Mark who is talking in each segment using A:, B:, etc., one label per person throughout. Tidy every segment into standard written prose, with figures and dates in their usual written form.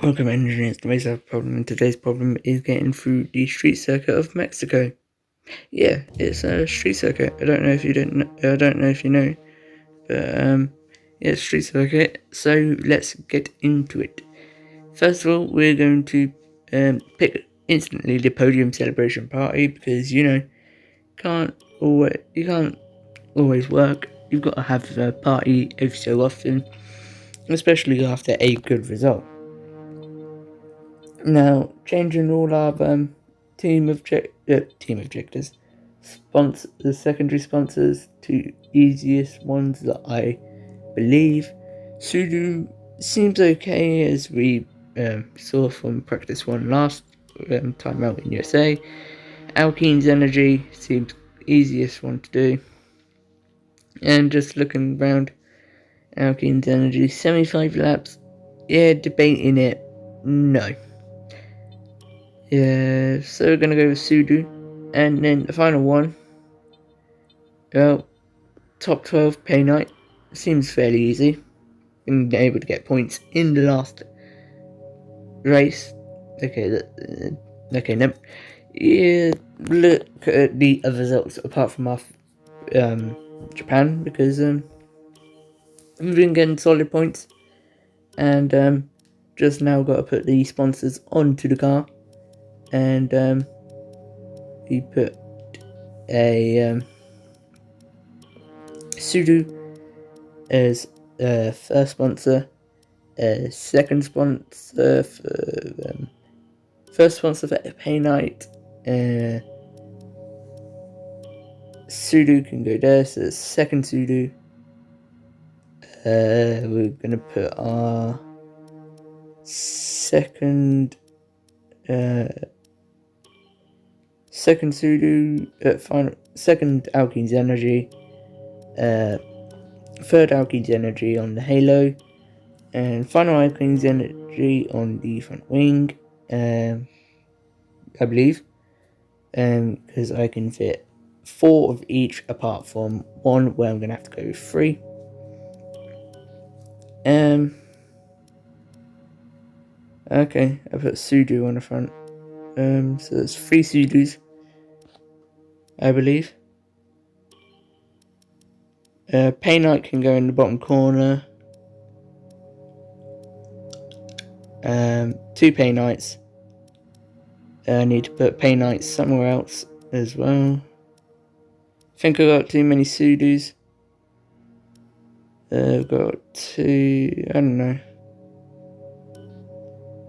A: Welcome, engineers. The most problem, and today's problem is getting through the street circuit of Mexico. Yeah, it's a street circuit. I don't know if you know, but yeah, it's street circuit. So let's get into it. First of all, we're going to pick instantly the podium celebration party because you can't always work. You've got to have a party every so often, especially after a good result. Now, changing all our team objectives, the secondary sponsors to easiest ones that I believe. Sudo seems okay, as we saw from practice one last time out in USA. Alkene's Energy seems easiest one to do. And just looking around, Alkene's Energy 75 laps. Yeah, debating it. No. Yeah, so we're going to go with Sudo. And then the final one. Well, top 12 pay night. Seems fairly easy. Being able to get points in the last race. Okay, no. Yeah, look at the other results apart from our Japan, because we've been getting solid points. And just now got to put the sponsors onto the car. And we put a Sudo as first sponsor, second sponsor for first sponsor for pay night. Sudo can go there, so second Sudo. We're gonna put our second Sudo, second Alkene's Energy, third Alkene's Energy on the halo, and final Alkene's Energy on the front wing, I believe, because I can fit 4 of each apart from one where I'm going to have to go with 3. Okay, I put Sudo on the front. So there's 3 Sudos, I believe. Pay night can go in the bottom corner. 2 pay nights. I need to put pay nights somewhere else as well. I think I got too many Sudos. I've got 2. I don't know.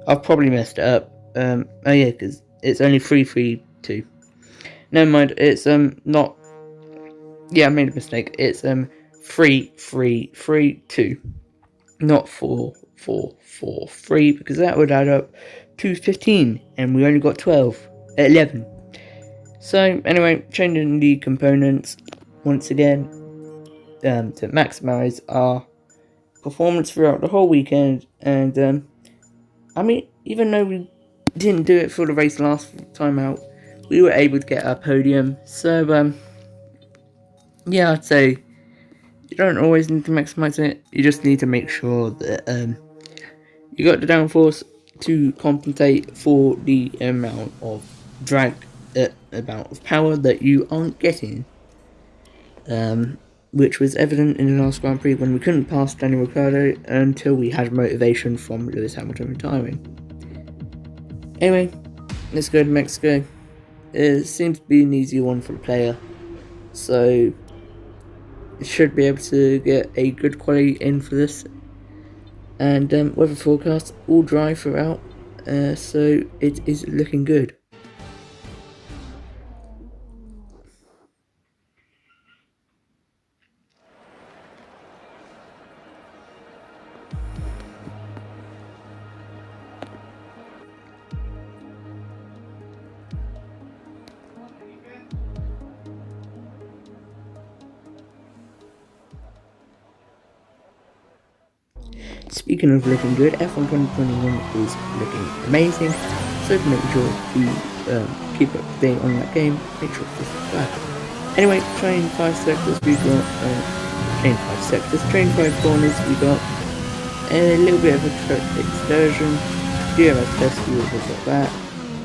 A: I've probably messed it up. Oh yeah, because it's only 3-3-2. Never mind. It's not. Yeah, I made a mistake. It's 3-3-3-2, not 4-4-4-3, because that would add up to 15, and we only got 11. So anyway, changing the components once again to maximize our performance throughout the whole weekend. And I mean, even though we didn't do it for the race last time out, we were able to get our podium. So yeah, I'd say you don't always need to maximize it. You just need to make sure that you got the downforce to compensate for the amount of drag, amount of power that you aren't getting, which was evident in the last Grand Prix when we couldn't pass Daniel Ricciardo until we had motivation from Lewis Hamilton retiring. Anyway, let's go to Mexico. It seems to be an easy one for the player, so it should be able to get a good quality in for this. And weather forecast all dry throughout, so it is looking good. Speaking of looking good, F1 2021 is looking amazing, so to make sure to keep up to date on that game, make sure to subscribe. Anyway, train 5 sectors we got, train 5 sectors, train 5 corners we got a little bit of a track excursion, DRS test, we also got that.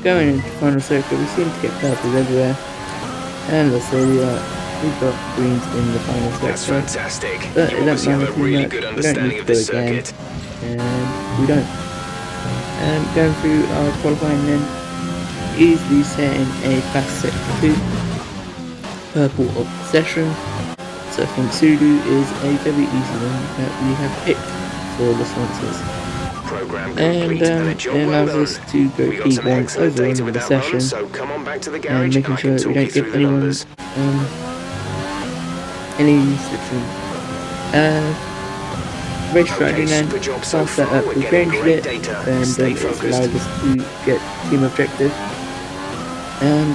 A: Going into final circuit, we seem to get purples everywhere, and let's say we've got greens in the final
B: That's
A: sector,
B: fantastic.
A: but
B: You
A: it don't
B: obviously have
A: matter
B: a
A: too
B: really
A: much,
B: good
A: we don't
B: understanding
A: need
B: of
A: to
B: this
A: go again,
B: circuit.
A: and we don't. Going through our qualifying then, easily setting a fast sector 2, purple of the session, so I think Sudu is a very easy one that we have picked for the sponsors.
B: Program
A: And
B: complete and a job
A: it
B: well
A: allows us
B: done.
A: to go
B: We got some
A: P1
B: excellent data
A: overall
B: with
A: in the
B: that run,
A: session,
B: so come on back to the
A: and
B: garage and
A: making
B: I
A: sure
B: can
A: we
B: talk you
A: don't
B: through
A: give
B: the
A: anyone
B: numbers.
A: any restriction. Race strategy then,
B: super job so
A: fast setup,
B: far. We're
A: we
B: getting
A: changed
B: great
A: it,
B: data.
A: and
B: Stay
A: it's
B: focused.
A: allowed us to get team objective.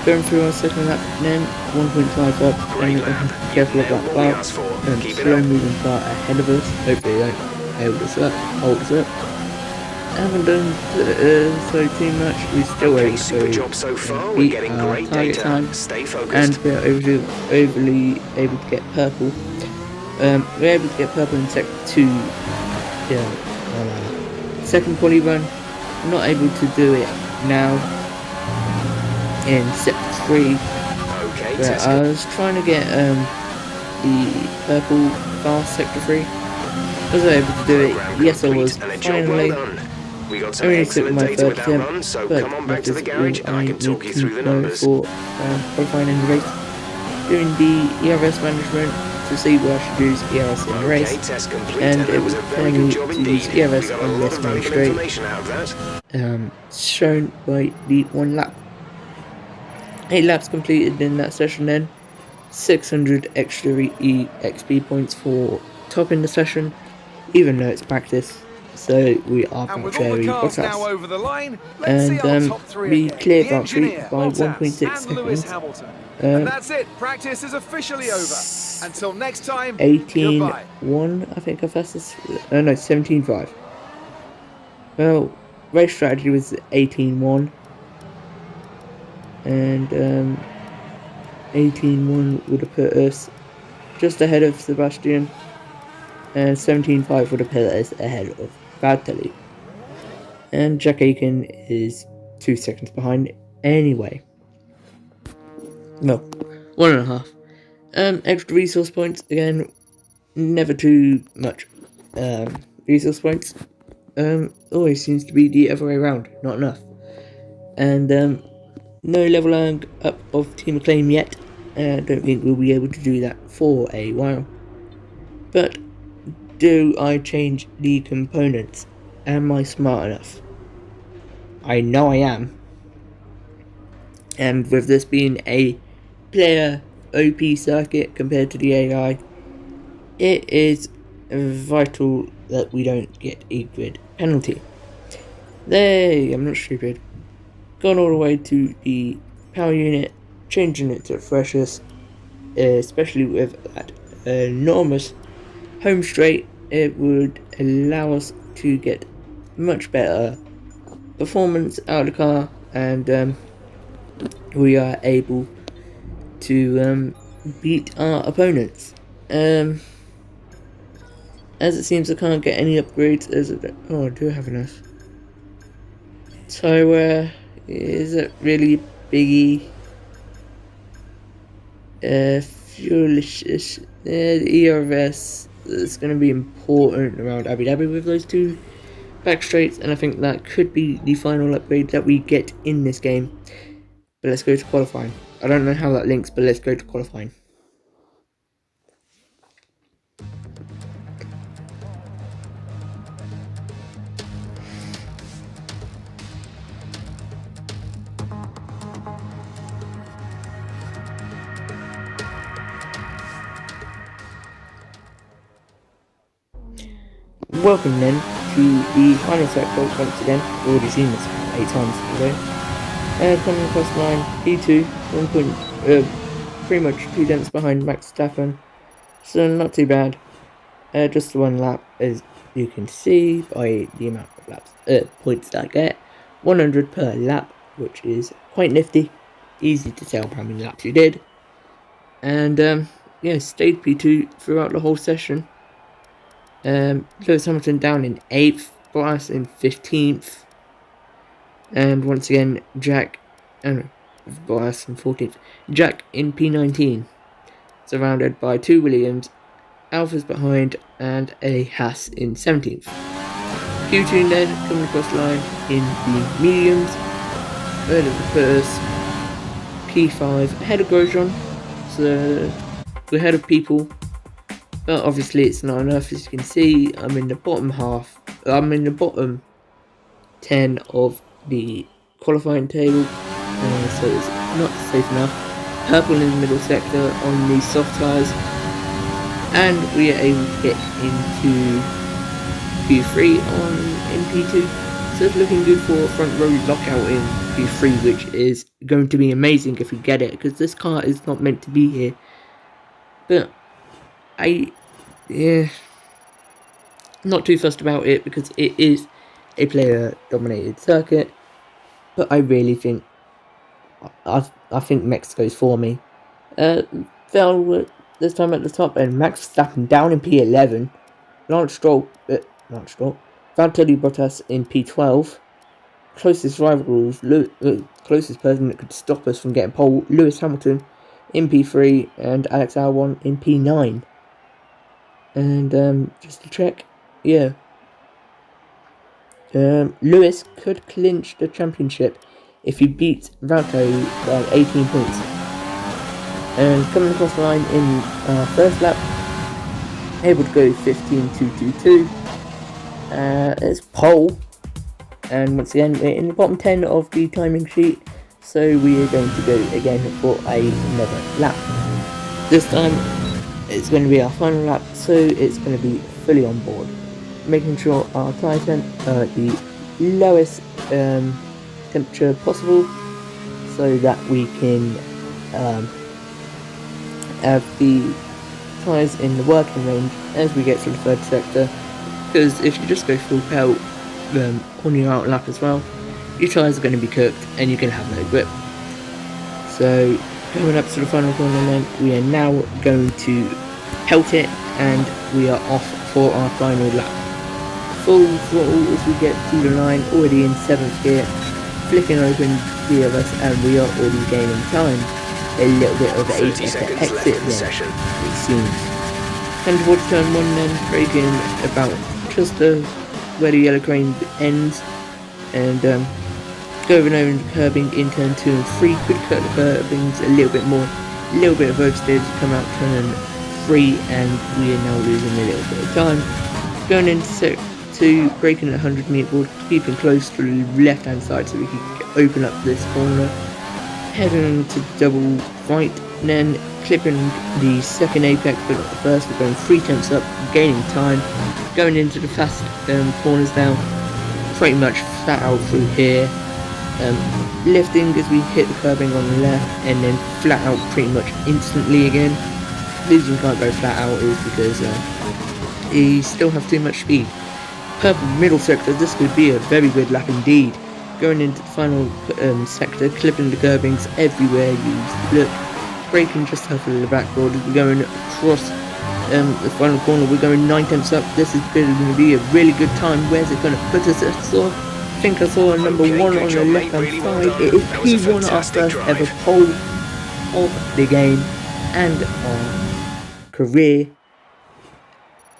A: Going through our second lap then, 1.5 up,
B: Great
A: and
B: lap.
A: careful of
B: Nailed
A: that
B: what we
A: car,
B: asked for.
A: and
B: Keep it
A: slow
B: up.
A: moving car ahead of us, hopefully they don't hold us up. Haven't done so too much, we still
B: Okay,
A: able
B: super
A: to
B: job so far. We're
A: beat
B: getting
A: our
B: great
A: target
B: data.
A: time,
B: Stay focused.
A: and we are overly able to get purple. We're able to get purple in sector 2, second quali run. I'm not able to do it now in sector 3,
B: Okay,
A: but I was trying to get the purple fast sector 3. Was I able to do it? Yes, I was.
B: And a job
A: Finally.
B: well done. We got some
A: Only took
B: excellent
A: my
B: data
A: third
B: with that
A: attempt,
B: run, so
A: but
B: come on
A: that
B: back to the
A: is
B: garage
A: all
B: and I can talk you through the numbers.
A: For qualifying in the race. Doing the ERS management to see where I should use ERS in the race,
B: Okay, test complete,
A: and
B: and
A: it
B: that was
A: was
B: a very
A: telling
B: good
A: me
B: job
A: to
B: indeed.
A: use
B: We
A: ERS
B: got a
A: on
B: lot
A: this
B: of
A: main
B: valuable
A: straight,
B: information out of that.
A: shown by the 1 lap. 8 laps completed in that session then. 600 extra EXP points for topping the session, even though it's practice. So we are
C: And with
A: very
C: all the cars
A: Bottas.
C: now over the line, let's see our top three
A: We
C: again.
A: cleared
C: The
A: entry
C: engineer,
A: by
C: Bottas,
A: 1.6
C: and Lewis
A: seconds.
C: Hamilton. And that's it. Practice is officially over. Until next time,
A: 18.1,
C: goodbye.
A: I think I fastest. No, 17.5. Well, race strategy was 18.1, and 18.1 would have put us just ahead of Sebastian, and 17.5 would have put us ahead of Valtteri. And Jack Aitken is 2 seconds behind anyway. No, 1.5. Extra resource points, again, never too much resource points. Always seems to be the other way around, not enough. And no level up of Team Acclaim yet. I don't think we'll be able to do that for a while. But do I change the components? Am I smart enough? I know I am. And with this being a player OP circuit compared to the AI, it is vital that we don't get a grid penalty. I'm not stupid. Gone all the way to the power unit, changing it to freshest, especially with that enormous home straight. It would allow us to get much better performance out of the car, and we are able to beat our opponents. As it seems I can't get any upgrades as it... Oh, I do have enough. So, is it really biggie? Fuelish. The ERS is going to be important around Abu Dhabi with those 2 back straights, and I think that could be the final upgrade that we get in this game. But let's go to qualifying. I don't know how that links, but let's go to qualifying. Welcome then to the final sector once again. We've already seen this 8 times today. Coming across the line, P2, 1 pretty much 2 tenths behind Max Verstappen, so not too bad. Just 1 lap, as you can see by the amount of laps, points that I get, 100 per lap, which is quite nifty. Easy to tell how many laps you did, and yeah, stayed P2 throughout the whole session. Lewis Hamilton down in 8th, Bottas in 15th, and once again Bottas in 14th, Jack in P19, surrounded by 2 Williams, Alphas behind, and a Haas in 17th. Q2 then coming across the line in the mediums, third of the first, P5 ahead of Grosjean, so we're ahead of people, but obviously it's not enough. As you can see, I'm in the bottom 10 of the qualifying table, so it's not safe enough. Purple in the middle sector on these soft tyres, and we are able to get into Q3 on MP2, so it's looking good for a front row lockout in Q3, which is going to be amazing if we get it, because this car is not meant to be here. But not too fussed about it because it is a player dominated circuit, but I really think I think Mexico's for me. Vettel this time at the top, and Max Verstappen down in P11. Valtteri Bottas in P12. Closest rivals, closest person that could stop us from getting pole, Lewis Hamilton in P3, and Alex Albon in P9. And just to check, yeah, Lewis could clinch the championship if he beats Valtteri by 18 points. And coming across the line in first lap, able to go 15.222. It's pole, and once again we're in the bottom 10 of the timing sheet, so we are going to go again for another lap. This time it's going to be our final lap, so it's going to be fully on board, making sure our tyre temp are at the lowest temperature possible, so that we can have the tyres in the working range as we get to the third sector, because if you just go full pelt on your out lap as well, your tyres are going to be cooked and you're going to have no grip. So coming up to the final corner then, we are now going to pelt it, and we are off for our final lap. Full throttle as we get to the line, already in 7th gear, flicking open 3 of us, and we are already gaining time. A little bit of a exit there, it seems. And towards turn 1 then, braking about just where the yellow crane ends, and going over the curbing in turn 2 and 3, could cut the curbings a little bit more, a little bit of oversteer to come out turn 3, and we are now losing a little bit of time. Going into sector 2, braking at 100 meter board, keeping close to the left hand side so we can open up this corner. Heading to double right, and then clipping the second apex, but not the first. We're going 3 tenths up, gaining time, going into the fast corners now, pretty much flat out through here, lifting as we hit the curbing on the left, and then flat out pretty much instantly again. The reason you can't go flat out is because you still have too much speed. Purple middle sector, this could be a very good lap indeed. Going into the final sector, clipping the curbings everywhere you look, braking just off of the backboard. We're going across the final corner, we're going 9 tenths up. This is going to be a really good time. Where's it going to put us? I think I saw a number 1 on the left hand side. It is P1, our first ever pole of the game and our career,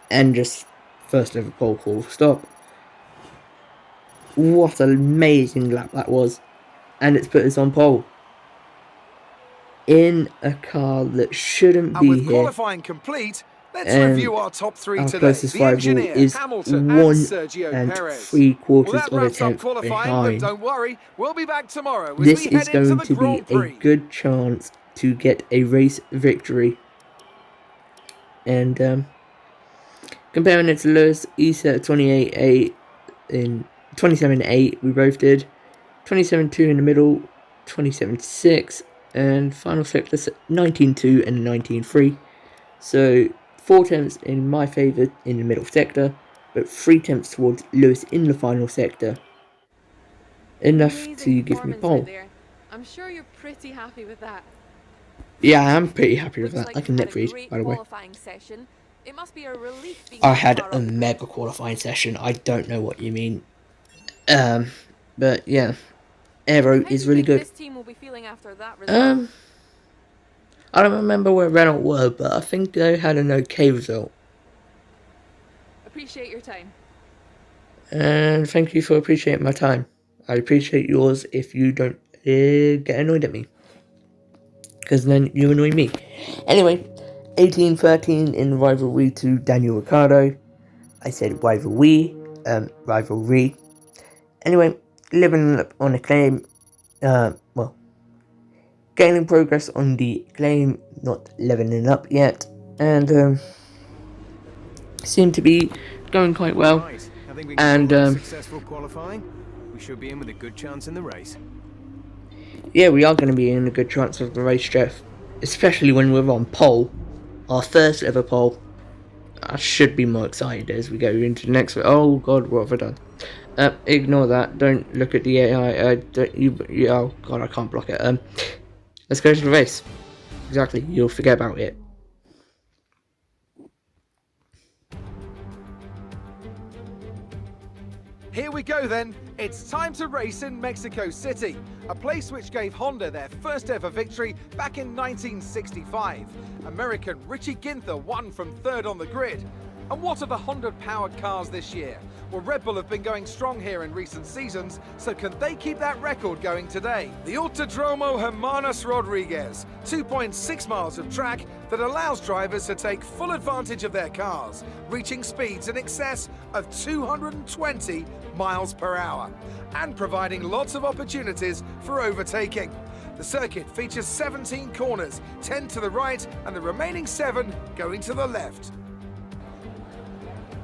A: and just first ever pole, full stop. What an amazing lap that was, and it's put us on pole in a car that shouldn't
C: And
A: be
C: with
A: here.
C: qualifying complete, let's review our top 3
A: Our
C: today.
A: closest
C: The
A: rival
C: engineer,
A: is
C: Hamilton,
A: 1
C: and Sergio
A: and
C: Perez.
A: 3/4
C: Well, that
A: of a
C: wraps up
A: tenth
C: qualifying,
A: behind.
C: but don't worry, we'll be back tomorrow as
A: This
C: we
A: is
C: head into
A: going
C: the
A: to be
C: Grand
A: a
C: Prix.
A: good chance to get a race victory. And comparing it to Lewis, he set 28.8 in 27.8. We both did 27.2 in the middle, 27.6, and final sector 19.2 and 19.3. So 4 tenths in my favour in the middle sector, but 3 tenths towards Lewis in the final sector. Enough to give me pole.
D: I'm sure you're pretty happy with that.
A: Yeah, I'm pretty happy with
D: Looks
A: that.
D: like
A: I can
D: you've had
A: net
D: a
A: read,
D: great
A: by the way.
D: qualifying session. It must be a relief being
A: I
D: so
A: had
D: far
A: a
D: up the
A: mega
D: grid.
A: qualifying session. I don't know what you mean. But yeah, Aero
D: How do
A: is
D: you
A: really
D: think
A: good.
D: this team will be feeling after that result?
A: I don't remember where Renault were, but I think they had an okay result.
D: Appreciate your time.
A: And thank you for appreciating my time. I appreciate yours if you don't get annoyed at me. Because then you annoy me. Anyway, 18-13 in rivalry to Daniel Ricciardo. I said rivalry. Anyway, living up on a claim. Gaining progress on the claim, not leveling up yet. And seem to be going quite well.
E: Right, I think we
A: And
E: can call that successful qualifying. We should be in with a good chance in the race.
A: yeah, we are going to be in a good chance of the race, Jeff. Especially when we're on pole. Our first ever pole. I should be more excited as we go into the next. Oh god, what have I done? Ignore that. Don't look at the AI. Oh god, I can't block it. Let's go to the race. Exactly. You'll forget about it.
C: Here we go then. It's time to race in Mexico City, a place which gave Honda their first ever victory back in 1965. American Ricciardo won from third on the grid. And what are the Honda-powered cars this year? Well, Red Bull have been going strong here in recent seasons, so can they keep that record going today? The Autodromo Hermanos Rodriguez, 2.6 miles of track that allows drivers to take full advantage of their cars, reaching speeds in excess of 220 miles per hour, and providing lots of opportunities for overtaking. The circuit features 17 corners, 10 to the right, and the remaining 7 going to the left.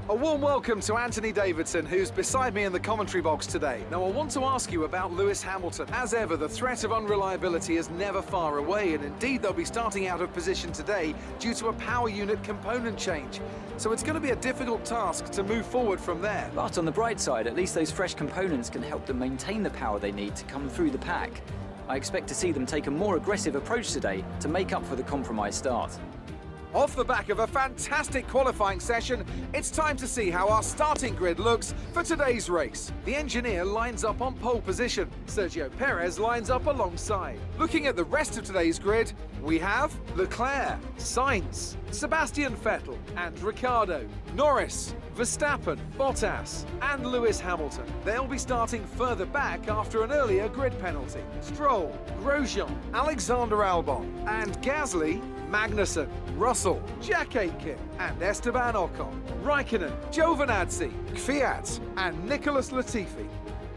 C: A warm welcome to Anthony Davidson, who's beside me in the commentary box today. Now, I want to ask you about Lewis Hamilton. As ever, the threat of unreliability is never far away, and indeed they'll be starting out of position today due to a power unit component change. So it's going to be a difficult task to move forward from there.
F: But on the bright side, at least those fresh components can help them maintain the power they need to come through the pack. I expect to see them take a more aggressive approach today to make up for the compromised start.
C: Off the back of a fantastic qualifying session, it's time to see how our starting grid looks for today's race. The engineer lines up on pole position. Sergio Perez lines up alongside. Looking at the rest of today's grid, we have Leclerc, Sainz, Sebastian Vettel and Ricciardo, Norris, Verstappen, Bottas and Lewis Hamilton. They'll be starting further back after an earlier grid penalty. Stroll, Grosjean, Alexander Albon and Gasly, Magnussen, Russell, Jack Aitken and Esteban Ocon, Raikkonen, Giovinazzi, Kvyat and Nicholas Latifi.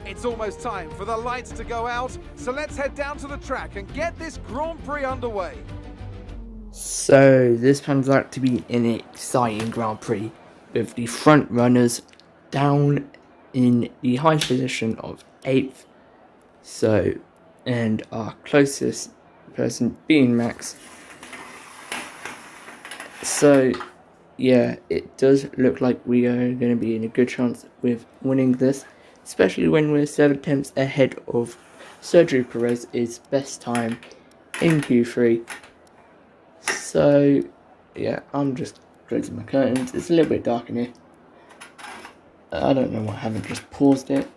C: It's almost time for the lights to go out, so let's head down to the track and get this Grand Prix underway.
A: So this turns out to be an exciting Grand Prix with the front runners down in the high position of 8th. So, and our closest person being Max. So, yeah, it does look like we are going to be in a good chance with winning this, especially when we're 7 tenths ahead of Sergio Perez's best time in Q3. So, yeah, I'm just closing my curtains. It's a little bit dark in here. I don't know why I haven't just paused it.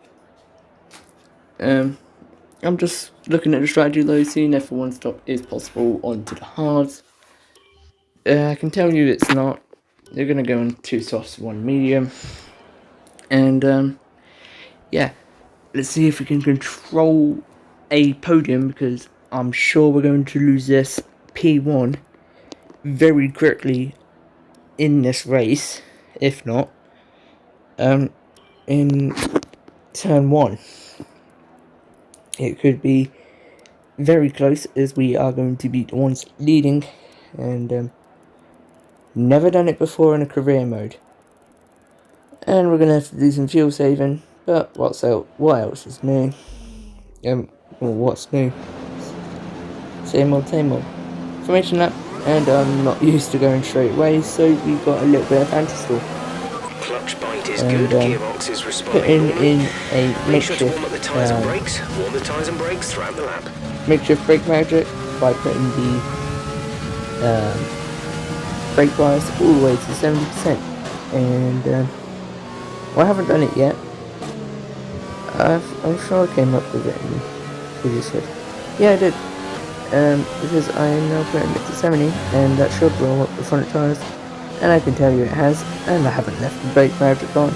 A: I'm just looking at the strategy though, seeing if a one stop is possible onto the hards. I can tell you it's not. They're going to go on 2 softs, 1 medium. And, yeah. Let's see if we can control a podium, because I'm sure we're going to lose this P1 very quickly in this race. If not, in turn 1. It could be very close, as we are going to be the ones leading. And, never done it before in a career mode. And we're going to have to do some fuel saving. But what else is new? Well, what's new? Same old, same old. Formation lap. And I'm not used to going straight away, so we've got a little bit of anti-stall.
B: Clutch bite is
A: And,
B: good, gearbox is responding
A: Putting
B: normally.
A: in a
B: Make sure to
A: makeshift,
B: warm up the tyres and brakes. Warm the tyres and brakes throughout the lap.
A: makeshift brake magic by putting the brake bias all the way to 70%. And well, I haven't done it yet. I'm sure I came up with it in previous vid. Yeah, I did. Because I am now putting it to 70, and that should roll up the front tyres, and I can tell you it has, and I haven't left the brake magic on.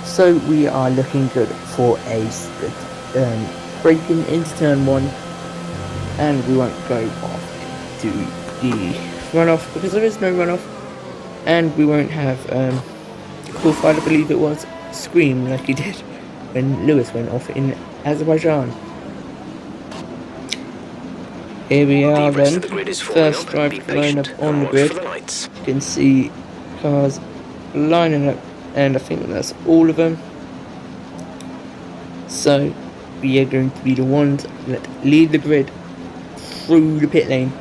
A: So we are looking good for a good braking into turn 1, and we won't go off into the runoff because there is no runoff, and we won't have Coolfied, I believe it was, scream like he did when Lewis went off in Azerbaijan. Here we are then, first driver line up on the grid. You can see cars lining up, and I think that's all of them. So we are going to be the ones that lead the grid through the pit lane.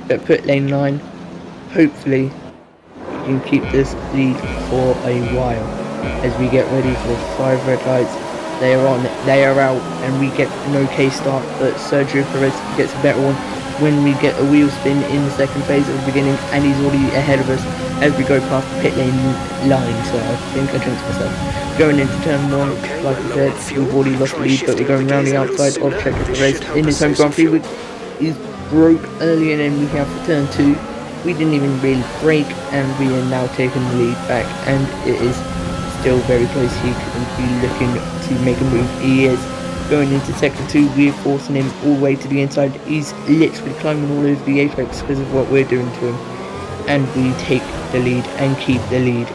A: That pit lane line, hopefully we can keep this lead for a while as we get ready for 5 red lights. They are on, they are out, and we get an okay start, but Sergio Perez gets a better one when we get a wheel spin in the second phase at the beginning, and he's already ahead of us as we go past the pit lane line. So I think I jinxed myself. Going into turn 1, like I said, we've already lost the lead, but we're going around the outside of Sergio Perez in his home Grand Prix. He's broke early, and then we have for turn 2. We didn't even really brake, and we are now taking the lead back, and it is still very close. He could be looking to make a move. He is going into sector 2. We're forcing him all the way to the inside. He's literally climbing all over the apex because of what we're doing to him, and we take the lead and keep the lead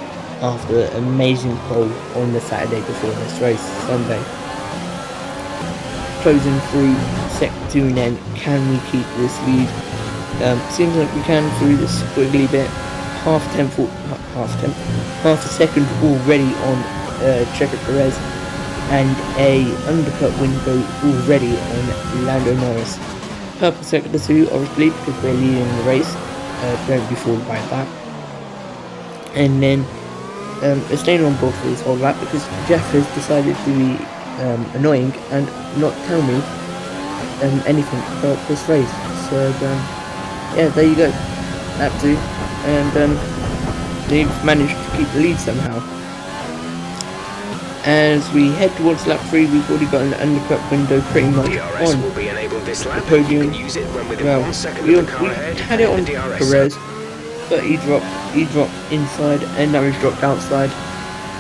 A: after an amazing pole on the Saturday before this race, Sunday. Closing through sector 2 then, can we keep this lead? Seems like we can through this squiggly bit. Half a second already on Checo Perez, and a undercut window already on Lando Norris. Purple sector 2, obviously, because we're leading the race. Don't be fooled by that. And then we're staying on board for this whole lap because Jeff has decided to be annoying and not tell me anything about this race. So yeah, there you go, lap 2, and they've managed to keep the lead somehow. As we head towards lap 3, we've already got an undercut window pretty much on the podium. Well, we had it on Perez, but he dropped inside, and now he's dropped outside.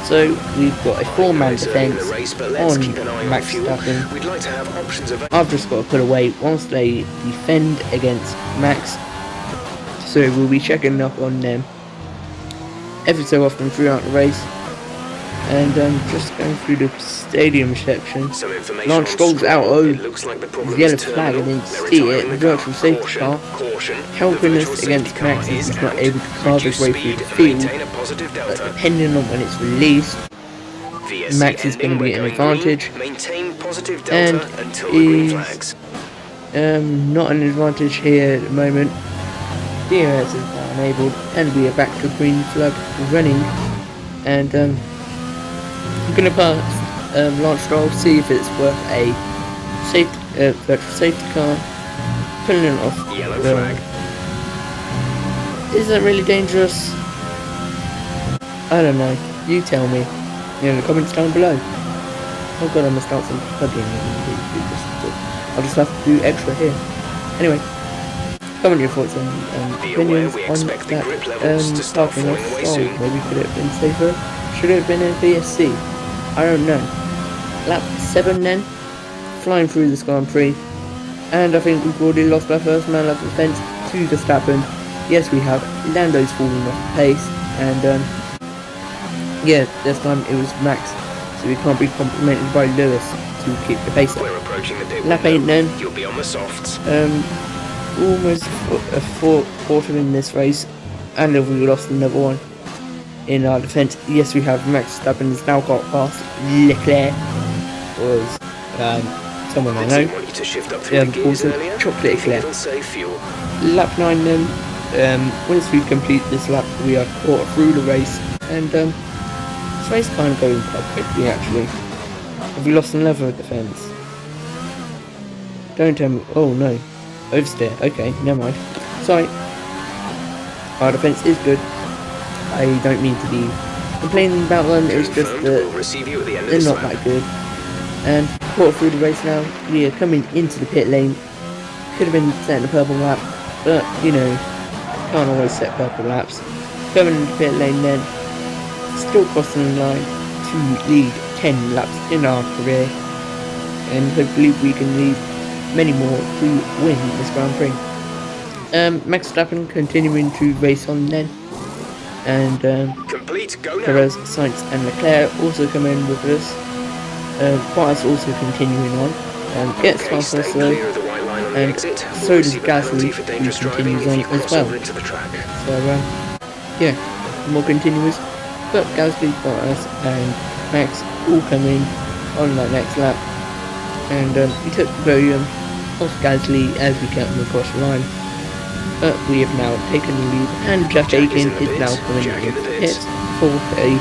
A: So we've got a 4-man defence on Max Verstappen. I've just got to put away whilst they defend against Max. So we'll be checking up on them every so often throughout the race. And just going through the stadium section. Lance Stroll's out over the yellow flag, I didn't see it. The virtual safety car helping us against Max as he's not able to carve his way through the field. But depending on when it's released, Max is going to be an advantage, and is not an advantage here at the moment. DRS is now enabled, and we are back to green flag running. And I'm going to pass Lance Stroll, see if it's worth a virtual safety car, pulling it off. Yellow flag. Is that really dangerous? I don't know. You tell me in the comments down below. Oh god, I must start some plugging. I'll just have to do extra here. Anyway, comment your thoughts and opinions on that parking off. Oh, maybe could it have been safer? Should it have been a VSC? I don't know. Lap 7 then, flying through this Grand Prix, and I think we've already lost our first man lap defence to Verstappen. Yes, we have. Lando's falling off pace, and yeah, this time it was Max, so we can't be complimented by Lewis to keep the pace up.
B: We're approaching the pit
A: Lap 8 then.
B: You'll be on the softs.
A: Almost a quarter in this race, and then we lost another one in our defence. Yes, we have Max Verstappen has now got past Leclerc, was someone I know. Also Chocolate Eclair. Lap 9 then. Once we complete this lap, we are caught through the race, and this race kind of going quite quickly actually. Have we lost another defence? Don't tell me. Oh no, oversteer. Okay, never mind. Sorry. Our defence is good. I don't mean to be complaining about them, it's just
B: Confirmed,
A: that
B: we'll receive you at the end of
A: they're
B: this
A: not
B: lap.
A: that good. And quarter through the race now, we are coming into the pit lane. Could have been setting a purple lap, but you know, can't always set purple laps. Coming into the pit lane then, still crossing the line to lead 10 laps in our career, and hopefully we can lead many more to win this Grand Prix. Max Verstappen continuing to race on then, and
B: Complete, go now.
A: Perez, Sainz and Leclerc also come in with us. Bottas also continuing on, gets
B: Okay,
A: faster
B: stay
A: slow,
B: clear of the white line on the
A: and
B: exit.
A: so
B: We'll
A: does
B: receive a penalty
A: Gasly,
B: for
A: who
B: dangerous driving
A: continues
B: if
A: on
B: you cross
A: as well.
B: over into the track.
A: So yeah, more continuous, but Gasly, Bottas and Max all coming on that next lap, and we took the podium off Gasly as we kept him across the line. But we have now taken the lead, and Jack
B: Jack is
A: Aitken
B: in the
A: is now
B: pits.
A: coming
B: Jack in
A: into
B: the
A: the
B: pits.
A: pits for a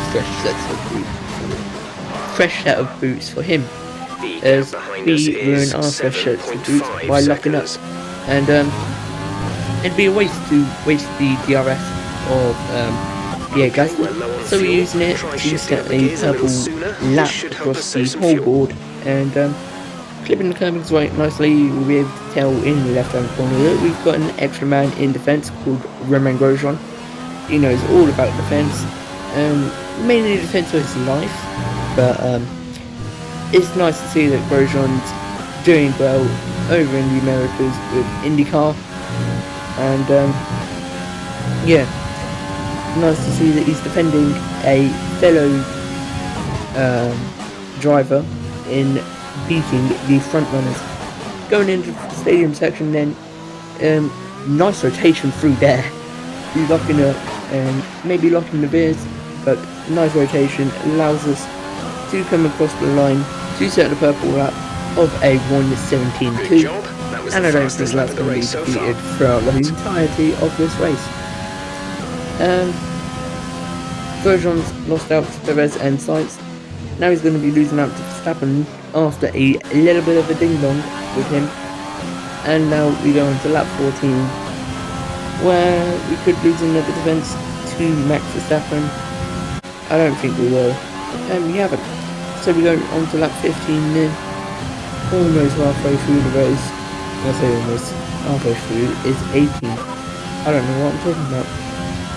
A: fresh set of boots for him,
B: The
A: as
B: gap behind us
A: we
B: is
A: ruin our fresh sets of boots
B: 7.5
A: by locking up.
B: seconds.
A: And it'd be a waste to waste the DRS of Gasly, so we're using it
B: Try
A: to
B: shifting
A: set
B: up the
A: a
B: gears a little
A: purple
B: sooner.
A: lap
B: This should help us
A: across
B: save
A: the
B: some
A: whole
B: fuel.
A: board, and clipping the curbings right nicely. We'll be able to tell in the left hand corner that we've got an extra man in defence called Romain Grosjean. He knows all about defence, mainly defence of his life, but it's nice to see that Grosjean's doing well over in the Americas with IndyCar, and yeah, nice to see that he's defending a fellow driver in beating the front runners. Going into the stadium section then, nice rotation through there. He's locking up and maybe locking the veers, but nice rotation allows us to come across the line to set the purple lap of a
B: Good
A: 1:17.2,
B: job. That was
A: and
B: the
A: I don't
B: fastest
A: think
B: lap
A: that's
B: of the
A: going to be
B: race so far.
A: defeated throughout the entirety of this race. Grosjean's lost out to Perez and Sainz. Now he's going to be losing out to Verstappen after a little bit of a ding-dong with him. And now we go on to lap 14, where we could lose another defence to Max Verstappen. I don't think we will, and we haven't. So we go on to lap 15 then, almost halfway through the race. I say almost halfway through, it's 18. I don't know what I'm talking about.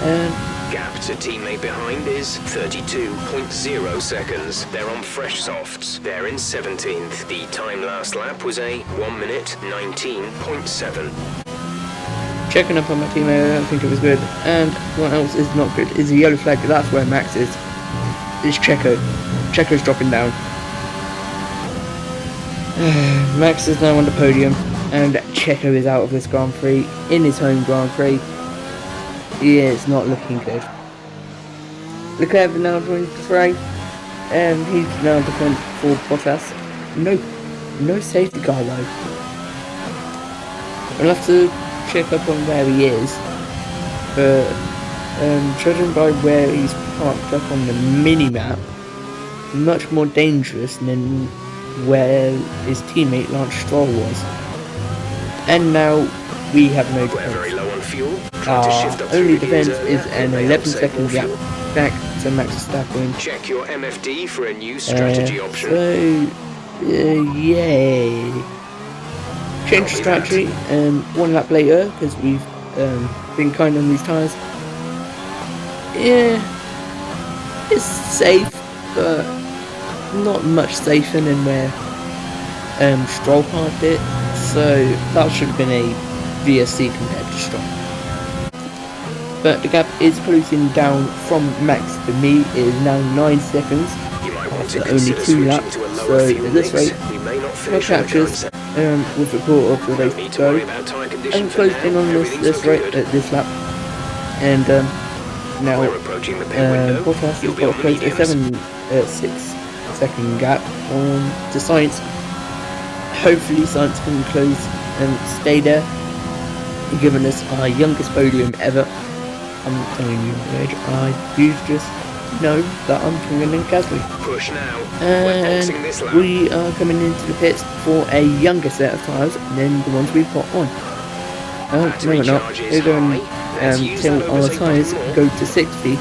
A: And
B: Gap to teammate behind is 32.0 seconds. They're on fresh softs. They're in 17th. The time last lap was a 1 minute 19.7.
A: checking up on my teammate, I don't think it was good. And what else is not good is the yellow flag. That's where Max is. It's Checo. Checo's dropping down. Max is now on the podium, and Checo is out of this Grand Prix in his home Grand Prix. Yeah, it's not looking good. Leclerc now joins the fray, and he's now defense for Bottas. No safety car though. We'll have to check up on where he is, but judging by where he's parked up on the mini-map, much more dangerous than where his teammate Lance Stroll was. And now we have no
B: We're very
A: defense.
B: low on fuel. Try to shift up
A: Only
B: through the gears
A: defense is
B: earlier.
A: an
B: It may help
A: 11-second
B: save more
A: gap
B: fuel.
A: back to Max Verstappen.
B: Check your MFD for a new strategy option.
A: So, yay. Change
B: Copy
A: strategy, 1 lap later, because we've been kind on these tyres. Yeah, it's safe, but not much safer than where Stroll parked it, so that should have been a VSC compared to Stroll. But the gap is closing down from Max to me. It is now 9 seconds
B: You might want to
A: after only
B: consider
A: 2
B: switching
A: laps,
B: to a
A: so
B: lower fuel
A: at this
B: mix.
A: rate,
B: We may not
A: no
B: finish on the
A: catches
B: downside.
A: with the quarter of the race
B: Need
A: to
B: to worry
A: go.
B: about tyre condition
A: And
B: for
A: closed
B: now.
A: in on
B: Everything's
A: this
B: looking
A: rate
B: good.
A: at this lap, and now
B: We're approaching the pit window.
A: Bottas
B: You'll
A: has
B: be
A: got
B: on
A: close to
B: mediums.
A: 6-second gap on to Sainz. Hopefully Sainz can close and stay there, giving us our youngest podium ever. I'm not telling you my age, you just know that I'm younger than Gasly.
B: Push now. We're boxing
A: And
B: this lap.
A: we are coming into the pits for a younger set of tyres than the ones we've got on. No, we're not. We're going till our tyres go to 60,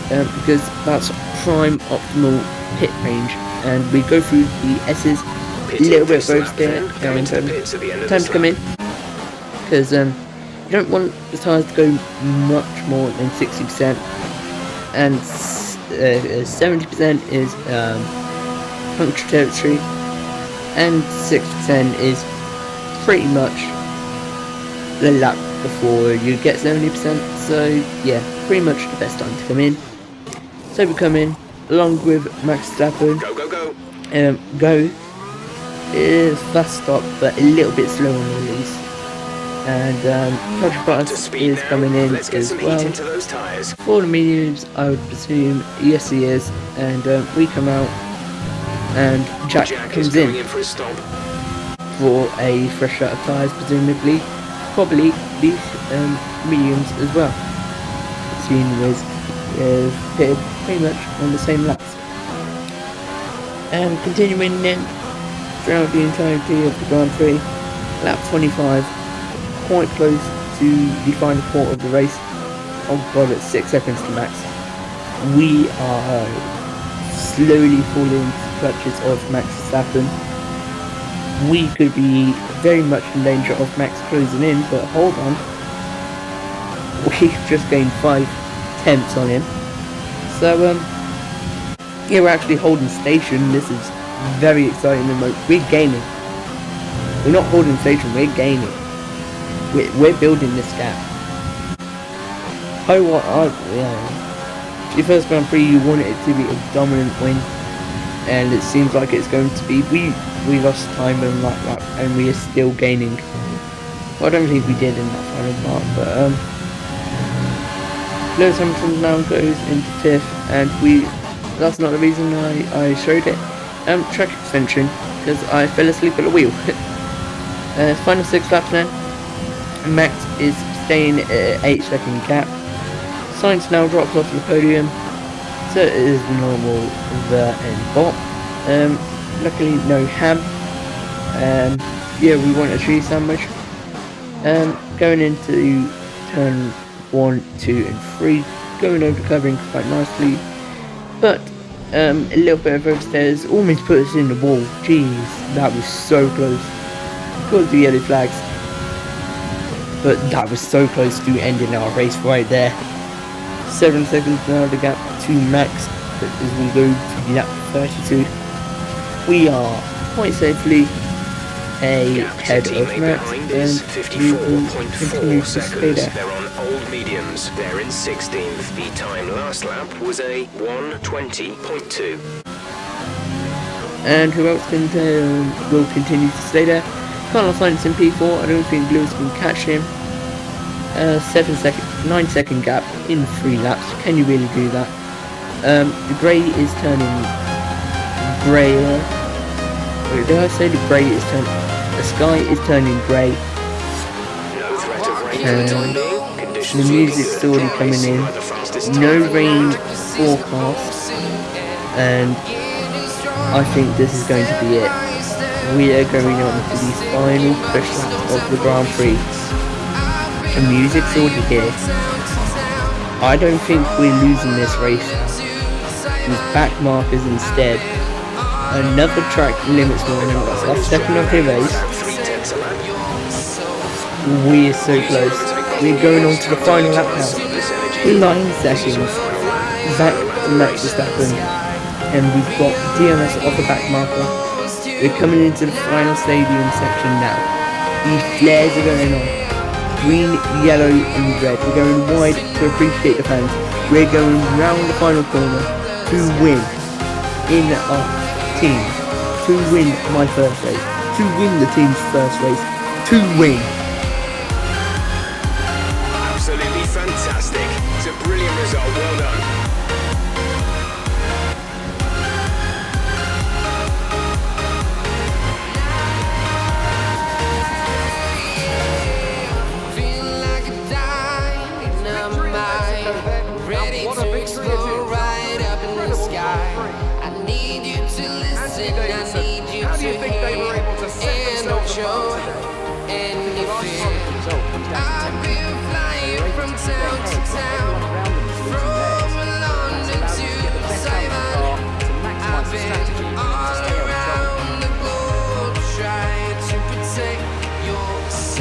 A: because that's prime optimal pit range, and we go through the S's, a little bit of road there, and time to come in, because you don't want the tyres to go much more than 60%, and 70% is puncture territory, and 6% is pretty much the lap before you get 70%, so yeah, pretty much the best time to come in. So we come in, along with Max Verstappen. Go is fast stop, but a little bit slow on the release. And Bottas is coming in as well. For the mediums, I would presume, yes he is. And we come out, and Jack comes in for a fresh set of tyres, presumably. Probably these mediums as well. Seeing was pitted pretty much on the same laps. And continuing then throughout the entirety of the Grand Prix, lap 25, quite close to the final quarter of the race. Oh god, it's 6 seconds to max. We are slowly falling into the clutches of Max Verstappen. We could be very much in danger of Max closing in, but hold on. We've just gained 5 tenths on him. So, yeah, we're actually holding station. This is very exciting. We're gaining. We're not holding station, we're gaining. We're building this gap. Oh, what? Yeah. Your first Grand Prix, you want it to be a dominant win, and it seems like it's going to be. We lost time in that lap, and we are still gaining. Well, I don't think we did in that final part, but Lewis Hamilton now goes into 5th, and that's not the reason I showed it. Track extension, because I fell asleep at the wheel. Final 6 laps then. Max is staying at an 8-second gap. Sainz now drops off the podium, so it is the normal Ver and Bot. Luckily no ham. Yeah, we want a cheese sandwich. Going into turn 1, 2 and 3, going over the covering quite nicely, but a little bit of overstairs almost put us in the wall. Jeez, that was so close. Of course the yellow flags, but that was so close to ending our race right there. 7 seconds now the gap to Max as we go to lap 32. We are quite safely ahead of Max, and we will continue to stay there.
B: They're on old mediums. They're in 16th. The time last lap was a 1:20.2.
A: And who else will continue to stay there? Carlos Sainz in P4. I don't think Lewis can catch him. 9-second gap in 3 laps. Can you really do that? The grey is turning greyer. Wait, did I say the grey is turning? The sky is turning grey. And the music's already coming in. No rain forecast. And I think this is going to be it. We are going on to the final push lap of the Grand Prix. The music's already here. I don't think we're losing this race. With back markers instead. Another track limits warning. That's second of the race. We are so close. We're going on to the final lap now. 9 seconds. Back to Max Verstappen. And we've got DMS off the back marker. We're coming into the final stadium section now. The flares are going on. Green, yellow and red. We're going wide to appreciate the fans. We're going round the final corner to win in our team. To win my first race. To win the team's first race. To win.
B: Absolutely fantastic. It's a brilliant result. Well done.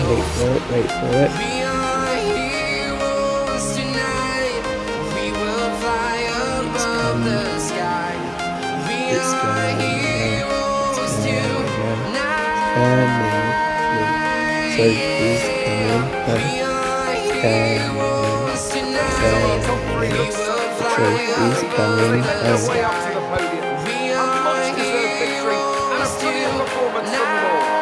A: Wait for it, wait for it.
G: We are heroes tonight. We will fly above the sky. We
A: It's
G: are
A: coming.
G: heroes tonight.
A: Trophies coming.
G: We are heroes tonight.
C: Top three looks so
A: Trophies coming.
C: their way up to the podium. A much deserved victory and a brilliant performance from them all.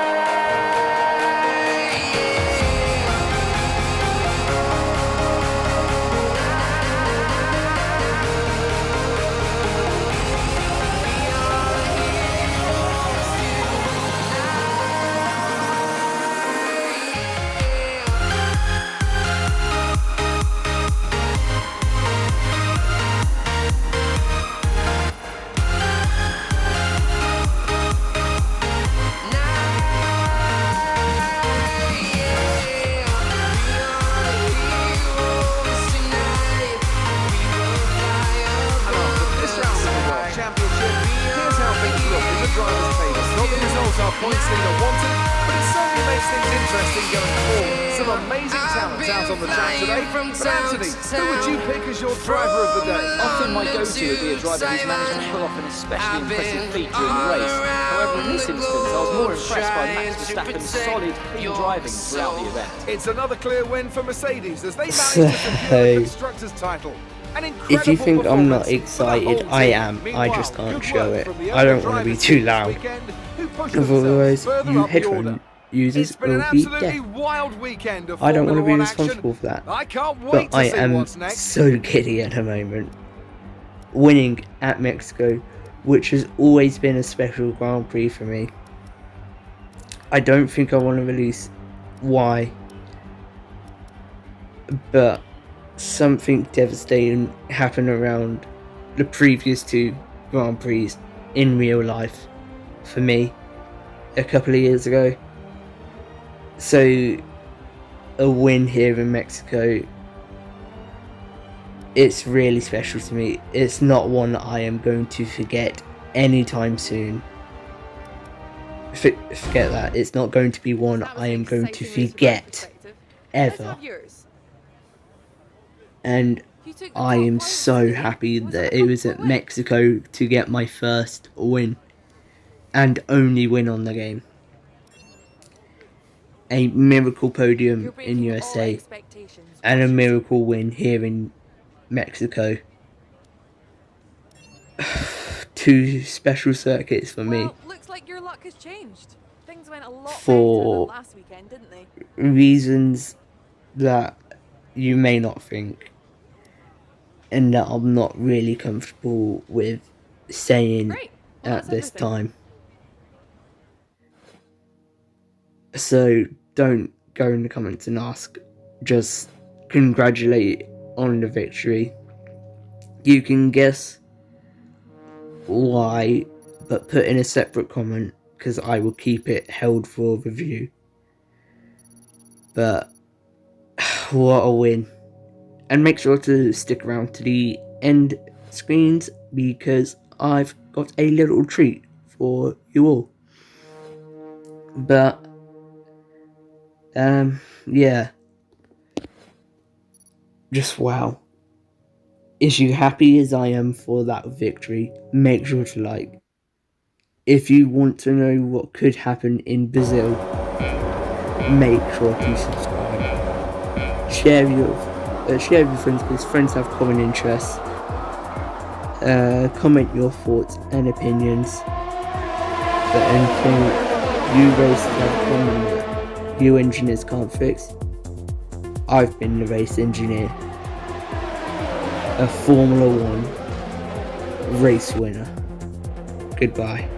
C: Points leader wanted, but it certainly makes things interesting going forward. Some amazing talents out on the track today. But Anthony, who would you pick as your driver of the day?
F: Often my go-to would be a driver who's managed to pull off an especially impressive feat during the race. However, in this instance, I was more impressed by Max Verstappen's solid, clean driving throughout the event.
C: It's another clear win for Mercedes as they managed to secure the Constructors' title.
A: If you think I'm not excited, I am. I just can't show it. I don't want to be too loud. Otherwise, you headphone users will be deaf. I don't want to be responsible for that. But I am so giddy at the moment. Winning at Mexico, which has always been a special Grand Prix for me. I don't think I want to release why, but something devastating happened around the previous two Grand Prix in real life for me a couple of years ago. So a win here in Mexico, it's really special to me. It's not one that I am going to forget anytime soon. Forget that. It's not going to be one I am going to forget ever. And I am so happy that it was at Mexico to get my first win and only win on the game. A miracle podium in USA and a miracle win here in Mexico. Two special circuits for me.
D: Looks like your luck has changed. Things went a lot
A: For
D: better than last weekend, didn't they?
A: Reasons that you may not think, and that I'm not really comfortable with saying at this time. So don't go in the comments and ask, just congratulate on the victory. You can guess why, but put in a separate comment, because I will keep it held for review. But what a win. And make sure to stick around to the end screens, because I've got a little treat for you all. But yeah, just wow. If you happy as I am for that victory, make sure to like. If you want to know what could happen in Brazil, make sure to subscribe. Share with your friends, because friends have common interests. Comment your thoughts and opinions. But anything you racers have common that you engineers can't fix, I've been the race engineer, a Formula 1 race winner. Goodbye.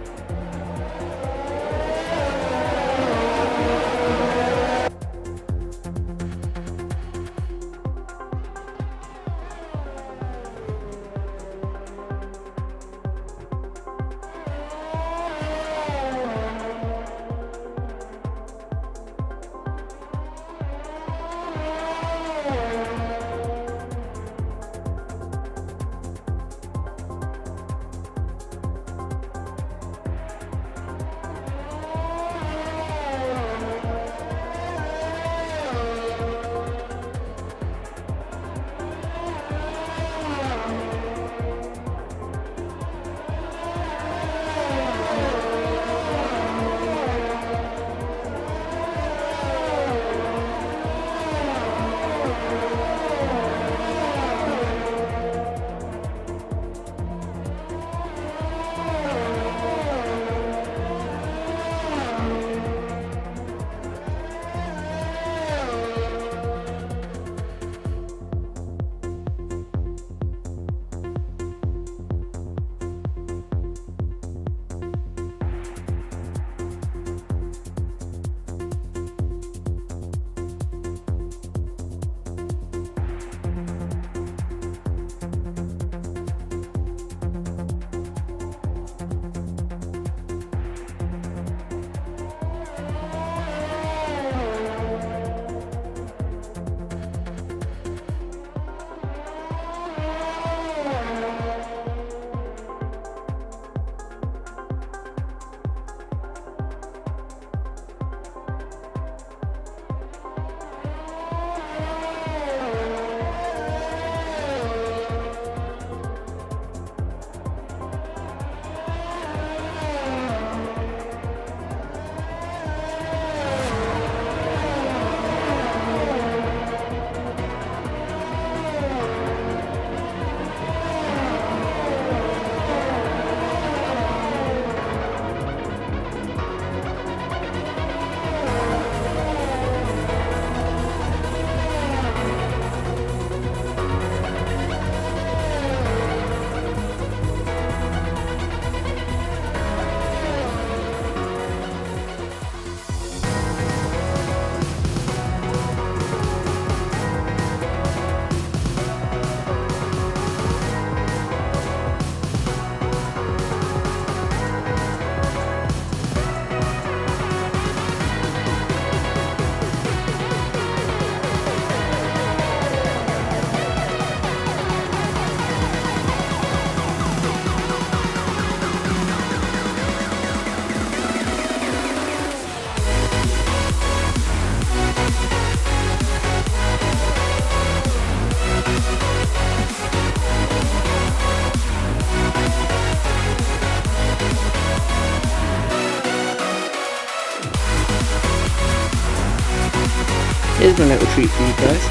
A: here's my little treat for you guys.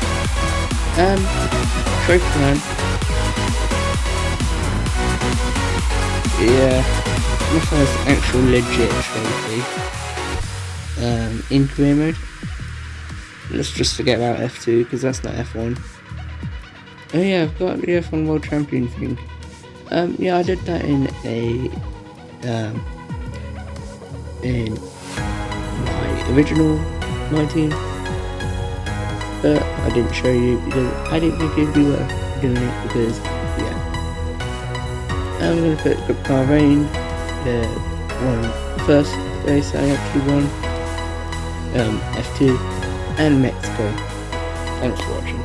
A: Trophy plan. Yeah, my first actual legit trophy. In career mode. Let's just forget about F2 because that's not F1. Oh yeah, I've got the F1 World Champion thing. Yeah, I did that in my original 19, but I didn't show you because I didn't think it'd be worth doing it because, yeah. I'm gonna put Bahrain, the first race I actually won, F2, and Mexico. Thanks for watching.